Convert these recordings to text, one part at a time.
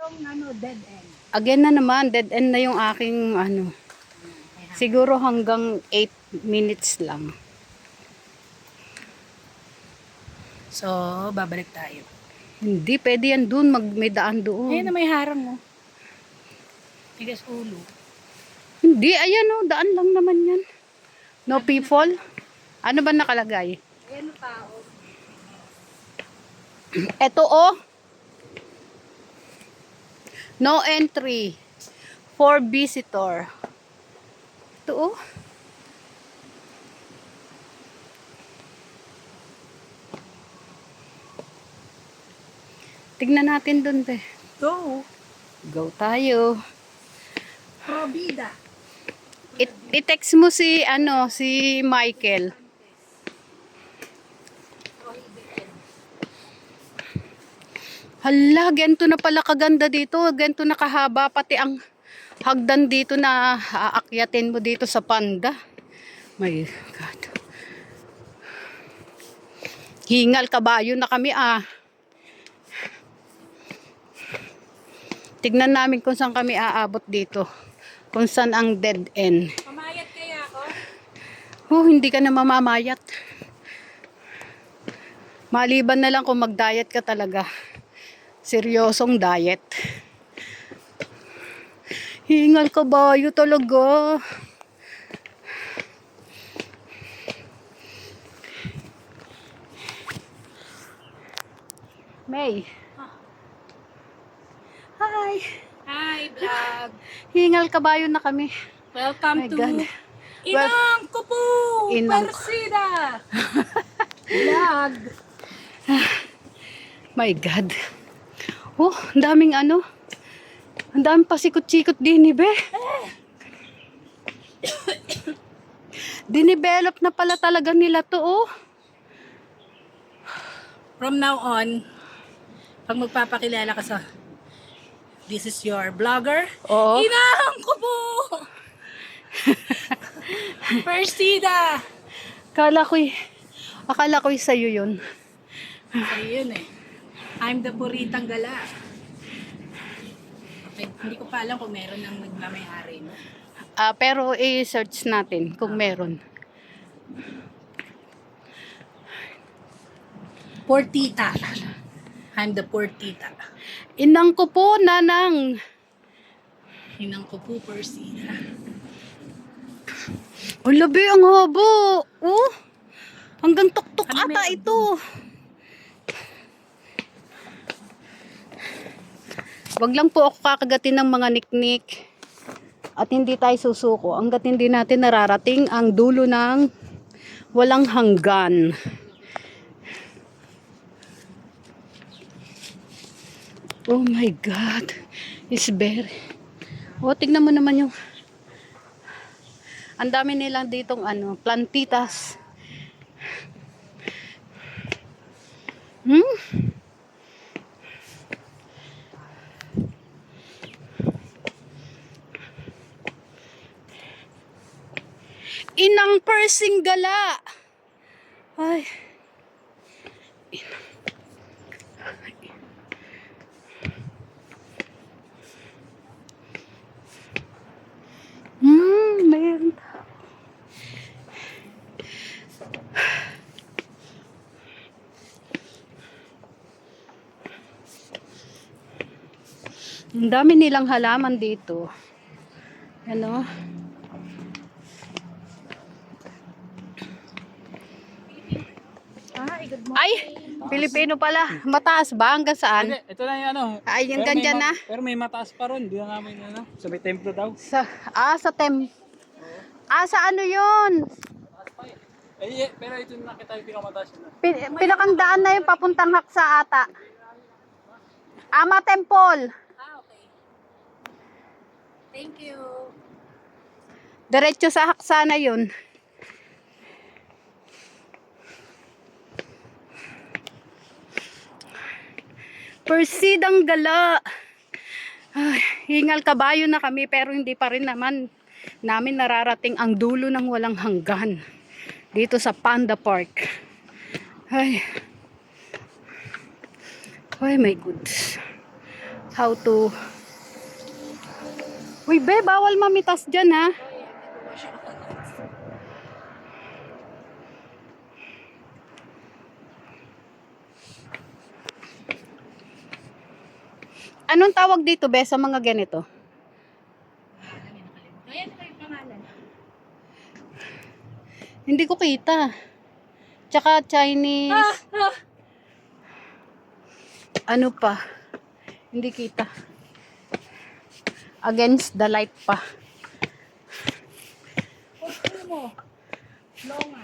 Itong dead end. Again na naman, dead end na yung aking siguro hanggang 8 minutes lang. So, babalik tayo. Hindi, pwede yan dun, may daan doon. Ayun na may harang mo. Tigas ulo. Hindi, ayan o, daan lang naman yan. No people? Ano ba nakalagay? Ayan ang tao. Eto o. No entry for visitor. Ito o. Tignan natin dun, be. Go. Go tayo. Probida. I-text mo si Michael. Hala, ganito na pala kaganda dito. Ganito na kahaba. Pati ang hagdan dito na aakyatin mo dito sa Panda. My God. Hingal kabayo na kami Tignan namin kung saan kami aabot dito. Kung saan ang dead end. Mamayat kaya ako? Hindi ka na mamamayat. Maliban na lang kung mag-diet ka talaga. Seryosong diet. Hingal kabayo talaga. May. Hi. Hi, vlog. Hingal kabayo na kami. Welcome My to God. Inang Kupu Inang- Persida. Vlog. My God. Ang daming Ang daming pasikot-sikot din, be. Dinevelop na pala talaga nila to, From now on, pag magpapakilala ka sa this is your vlogger, Oo. Inang Kupu Persida. Akala ko'y sa'yo yun. So yun I'm the Puritang Gala. Okay, hindi ko pa alam kung meron ng nagmamayari, no? Pero i-search natin kung meron. Portita. I'm the Portita. Inang ko po, nanang. Inang Kupu Persida. Labi, ang haba. Hanggang tuktok Ano ata meron ito. Wag lang po ako kakagatin ng mga niknik. At hindi tayo susuko. Hanggat hindi natin nararating ang dulo ng walang hanggan. Oh my God. It's very... tignan mo naman yung... Ang dami nilang ditong plantitas. Inang Persing Gala. Ay. Mayroon. Ang dami nilang halaman dito. Ano? Good morning. Ay! Pilipino pala. Mataas ba? Hanggang saan? Hindi, ito na yung Ay, yung pero ganyan na. Pero may mataas pa ron. Di na namin sa may templo daw. Sa sa ano yun? Pero ito na kita yung pinakamataas yun. Pinakang daan na yung papuntang Haksa ata. Ama Temple. Okay. Thank you. Diretso sa Haksa na yun. Persidang Gala. Ay, hingal kabayo na kami pero hindi pa rin naman namin nararating ang dulo ng walang hanggan dito sa Panda Park. Ay my goodness. how to... Uy, be, bawal mamitas dyan, ha? Anong tawag dito, be, sa mga ganito? Ayan na yung pangalan. Hindi ko kita. Tsaka Chinese. Ano pa? Hindi kita. Against the light pa. Kurkumo. Longa.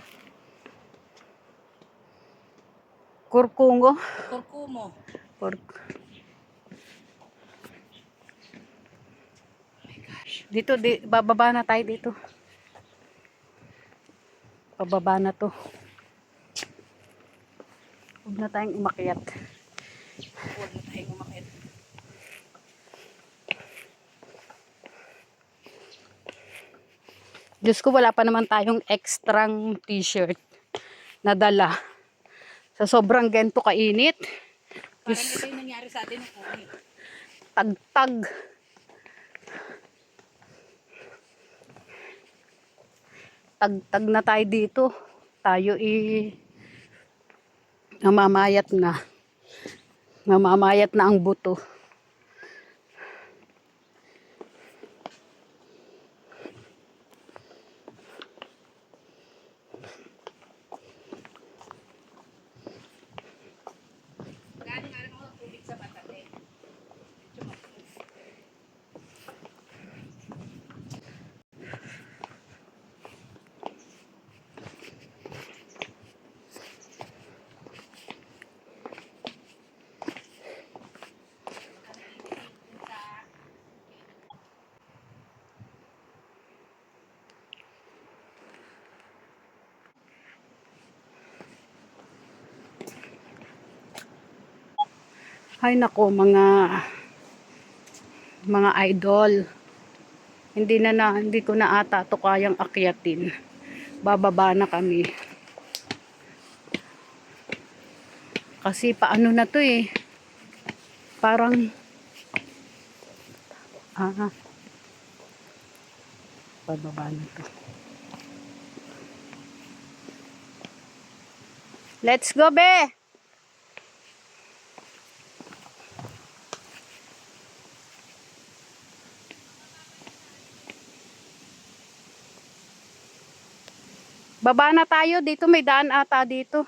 Kurkungo. Kurkumo. Dito, bababa na tayo dito. Pababa na to. Huwag na tayong umakyat. Huwag na tayong umakit. Diyos ko, wala pa naman tayong extrang t-shirt na dala. Sa sobrang gento kainit. Parang ito yung nangyari sa atin ng COVID. Tagtag. Tagtag na tayo dito. Tayo namamayat na. Namamayat na ang buto. Galing nga lang ako ng tubig sa batate. Ay nako, mga idol. Hindi ko na ata to kayang akyatin. Bababa na kami. Kasi paano na to eh. Parang bababa na to. Let's go, be! Baba na tayo. Dito may daan ata dito.